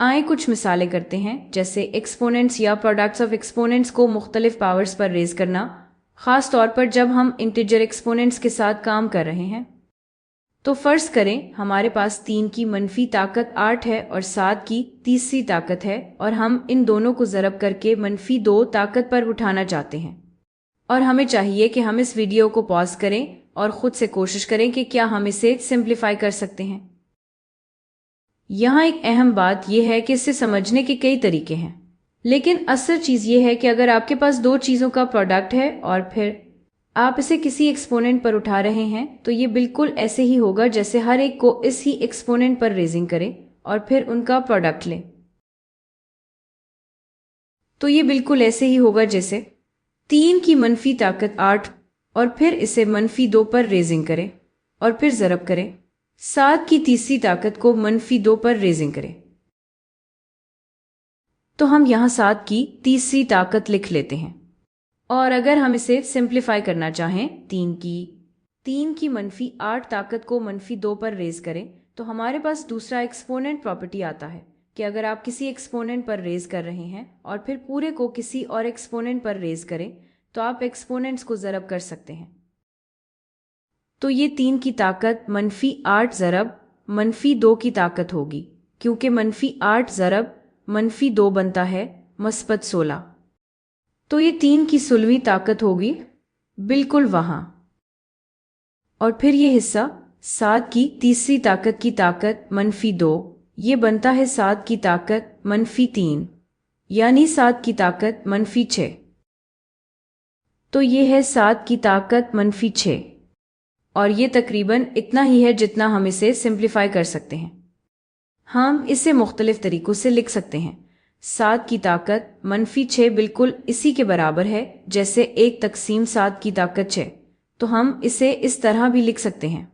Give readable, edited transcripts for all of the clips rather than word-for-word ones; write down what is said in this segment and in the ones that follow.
आइए कुछ मिसालें करते हैं, जैसे एक्सपोनेंट्स या प्रोडक्ट्स ऑफ एक्सपोनेंट्स को मुख्तलिफ पावर्स पर रेज करना, खास तौर पर जब हम इंटीजर एक्सपोनेंट्स के साथ काम कर रहे हैं। तो फर्ज करें हमारे पास 3 की मनफी ताकत 8 है और 7 की तीसरी ताकत है, और हम इन दोनों को ज़रब करके मनफी 2 ताकत पर उठाना चाहते हैं। और हमें चाहिए कि हम इस वीडियो को पॉज करें और ख़ुद से कोशिश करें कि क्या हम इसे सिंप्लीफाई कर सकते हैं। यहाँ एक अहम बात यह है कि इसे समझने के कई तरीके हैं, लेकिन असल चीज़ ये है कि अगर आपके पास दो चीज़ों का प्रोडक्ट है और फिर आप इसे किसी एक्सपोनेंट पर उठा रहे हैं, तो ये बिल्कुल ऐसे ही होगा जैसे हर एक को इस ही एक्सपोनेंट पर रेजिंग करें और फिर उनका प्रोडक्ट लें। तो ये बिल्कुल ऐसे ही होगा जैसे 3 की मनफी ताकत 8 और फिर इसे मनफी 2 पर रेजिंग करें और फिर ज़रब करें 7 की तीसरी ताकत को मनफी 2 पर रेजिंग करें। तो हम यहाँ 7 की तीसरी ताकत लिख लेते हैं, और अगर हम इसे सिंप्लीफाई करना चाहें 3 की मनफी 8 ताकत को मनफी 2 पर रेज करें, तो हमारे पास दूसरा एक्सपोनेंट प्रॉपर्टी आता है कि अगर आप किसी एक्सपोनेंट पर रेज कर रहे हैं और फिर पूरे को किसी और एक्सपोनेंट पर रेज करें, तो आप एक्सपोनेंट्स को ज़रब कर सकते हैं। तो ये 3 की ताकत मनफी 8 ज़रब मनफी 2 की ताकत होगी, क्योंकि मनफी 8 ज़रब मनफी 2 बनता है मस्बत 16। तो ये 3 की 16वीं ताकत होगी बिल्कुल वहां, और फिर ये हिस्सा 7 की तीसरी ताकत की ताकत मनफी 2, ये बनता है 7 की ताकत मनफी 3, यानी 7 की ताकत मनफी 6। तो ये है 7 की ताकत मनफी 6, और ये तकरीबन इतना ही है जितना हम इसे सिंप्लीफाई कर सकते हैं। हम इसे मुख्तलिफ तरीकों से लिख सकते हैं। 7 की ताकत मनफी 6 बिल्कुल इसी के बराबर है जैसे 1/7 की ताकत 6, तो हम इसे इस तरह भी लिख सकते हैं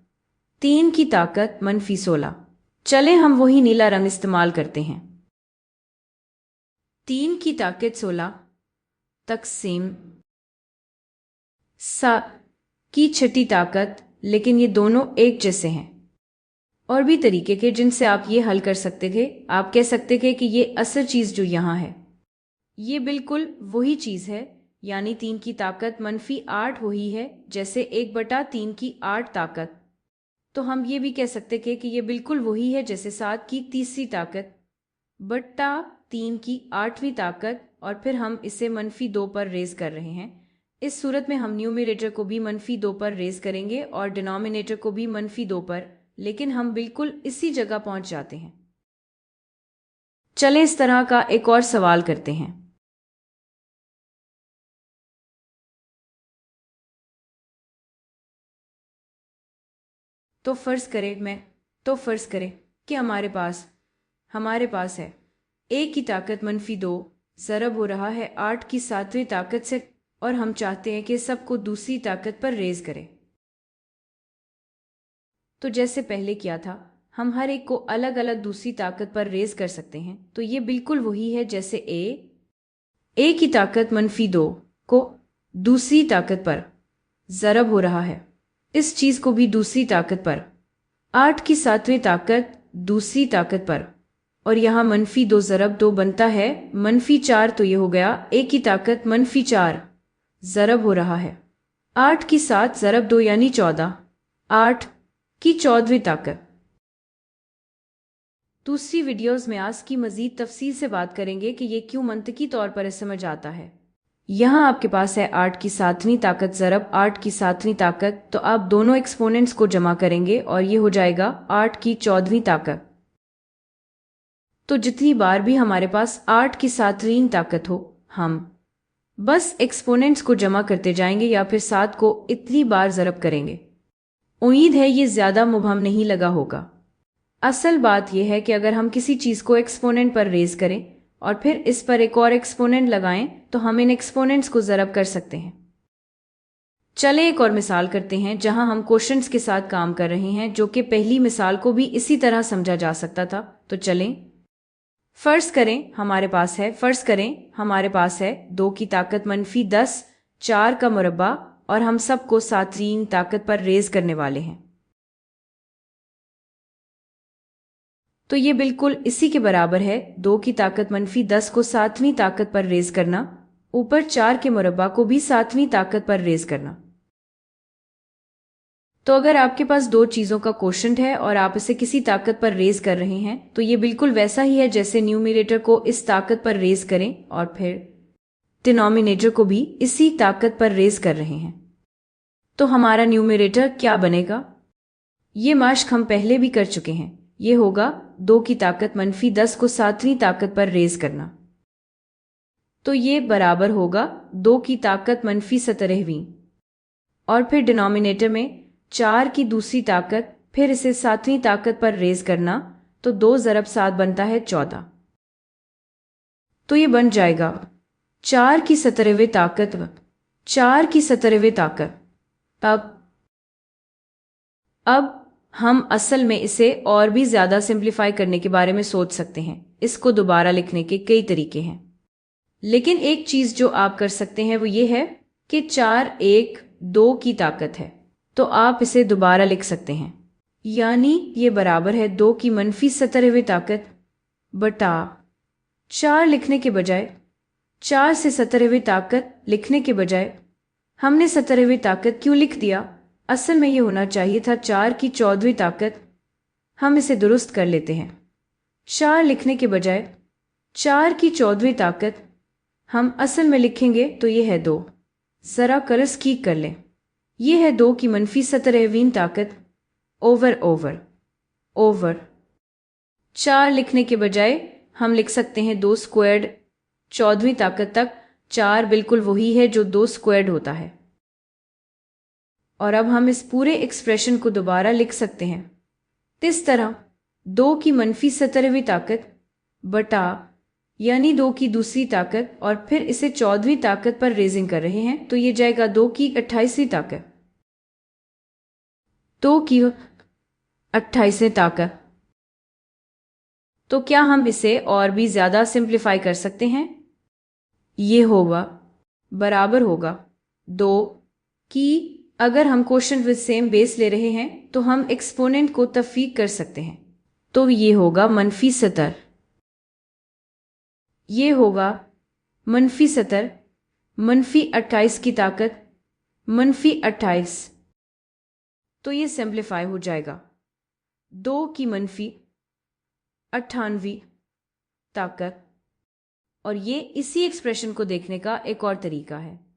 3 की ताकत मनफी 16। चले हम वही नीला रंग इस्तेमाल करते हैं। 3 की ताकत 16 तकसीम 7 की छठी ताकत, लेकिन ये दोनों एक जैसे हैं। और भी तरीके के जिनसे आप ये हल कर सकते थे। आप कह सकते थे कि ये असल चीज़ जो यहाँ है ये बिल्कुल वही चीज़ है, यानी 3 की ताकत मनफी 8 वही है जैसे 1/3 की 8 ताकत। तो हम ये भी कह सकते थे कि ये बिल्कुल वही है जैसे 7 की तीसरी ताकत बट्टा 3 की 8वीं ताकत, और फिर हम इसे मनफी 2 पर रेज कर रहे हैं। इस सूरत में हम न्यूमरेटर को भी मनफी 2 पर रेज करेंगे और डिनोमिनेटर को भी मनफी 2 पर, लेकिन हम बिल्कुल इसी जगह पहुंच जाते हैं। चले इस तरह का एक और सवाल करते हैं। तो फर्ज करें कि हमारे पास है a की ताकत मनफी 2 ज़रब हो रहा है 8 की 7वीं ताकत से, और हम चाहते हैं कि सबको दूसरी ताकत पर रेज करें। तो जैसे पहले किया था, हम हर एक को अलग अलग दूसरी ताकत पर रेज कर सकते हैं। तो ये बिल्कुल वही है जैसे a की ताकत मनफी 2 को दूसरी ताकत पर ज़रब हो रहा है, इस चीज़ को भी दूसरी ताकत पर, 8 की 7वीं ताकत दूसरी ताकत पर, और यहाँ मनफी 2 ज़रब 2 बनता है मनफी 4। तो ये हो गया a की ताकत मनफी 4 ज़रब हो रहा है 8 की 7 ज़रब 2 यानी 14, 8 की 14वीं ताकत। दूसरी वीडियोस में आज की मज़ीद तफसील से बात करेंगे कि ये क्यों मंतकी तौर पर समझ आता है। यहाँ आपके पास है 8 की 7वीं ताकत ज़रब 8 की 7वीं ताकत, तो आप दोनों एक्सपोनेंट्स को जमा करेंगे और ये हो जाएगा 8 की 14वीं ताकत। तो जितनी बार भी हमारे पास 8 की 7वीं ताकत हो, हम बस एक्सपोनेंट्स को जमा करते जाएंगे या फिर 7 को इतनी बार ज़रब करेंगे। उम्मीद है ये ज़्यादा मुबहम नहीं लगा होगा। असल बात यह है कि अगर हम किसी चीज़ को एक्सपोनेंट पर रेज करें और फिर इस पर एक और एक्सपोनेंट लगाएं, तो हम इन एक्सपोनेंट्स को ज़रब कर सकते हैं। चले एक और मिसाल करते हैं जहां हम क्वोशंट्स के साथ काम कर रहे हैं, जो कि पहली मिसाल को भी इसी तरह समझा जा सकता था। तो चलें फर्ज करें हमारे पास है 2 की ताकत मनफी 10 4 का मुरब्बा, और हम सबको 7वीं ताकत पर रेज करने वाले हैं। तो ये बिल्कुल इसी के बराबर है 2 की ताकत -10 को 7वीं ताकत पर रेज करना, ऊपर 4 के मुरब्बा को भी 7वीं ताकत पर रेज करना। तो अगर आपके पास दो चीज़ों का कोशेंट है और आप इसे किसी ताकत पर रेज कर रहे हैं तो ये बिल्कुल वैसा ही है जैसे न्यूमरेटर को इस ताकत पर रेज करें और फिर डिनोमिनेटर को भी इसी ताकत पर रेज कर रहे हैं। तो हमारा न्यूमरेटर क्या बनेगा? ये माश्क हम पहले भी कर चुके हैं। ये होगा 2 की ताकत -10 को 7वीं ताकत पर रेज करना। तो ये बराबर होगा 2 की ताकत -17वीं, और फिर डिनोमिनेटर में 4 की दूसरी ताकत, फिर इसे 7वीं ताकत पर रेज करना, तो 2 × 7 बनता है 14। तो ये बन जाएगा 4 की 17वीं ताकत, 4 की 17वीं ताकत। अब हम असल में इसे और भी ज्यादा सिंप्लीफाई करने के बारे में सोच सकते हैं। इसको दोबारा लिखने के कई तरीके हैं, लेकिन एक चीज जो आप कर सकते हैं वो ये है कि 4 1 2 की ताकत है, तो आप इसे दोबारा लिख सकते हैं। यानी ये बराबर है 2 की -17वीं ताकत बटा 4 लिखने के बजाय 4 से 17वीं ताकत लिखने के बजाय हमने 17वीं ताकत क्यों लिख दिया? असल में ये होना चाहिए था 4 की 14वीं ताकत। हम इसे दुरुस्त कर लेते हैं। 4 लिखने के बजाय 4 की 14वीं ताकत हम असल में लिखेंगे तो ये है 2। जरा करस की कर लें। ये है 2 की -17वीं ताकत ओवर 4 लिखने के बजाय हम लिख सकते हैं 2 स्क्वायर्ड 14वीं ताकत तक। 4 बिल्कुल वही है जो 2 स्क्वायर्ड होता है। और अब हम इस पूरे एक्सप्रेशन को दोबारा लिख सकते हैं इस तरह 2 की -17वीं ताकत बटा, यानी 2 की दूसरी ताकत, और फिर इसे 14वीं ताकत पर रेजिंग कर रहे हैं तो ये जाएगा 2 की 28वीं ताकत, 2 की 28वीं ताकत। तो क्या हम इसे और भी ज्यादा सिंप्लीफाई कर सकते हैं? ये होगा बराबर होगा 2 की, अगर हम क्वोशिएंट विद सेम बेस ले रहे हैं तो हम एक्सपोनेंट को तफवीक कर सकते हैं। तो ये होगा -17, ये होगा -17 -28 की ताकत -28। तो ये सिंप्लीफाई हो जाएगा 2 की -98वीं ताकत। और ये इसी एक्सप्रेशन को देखने का एक और तरीका है।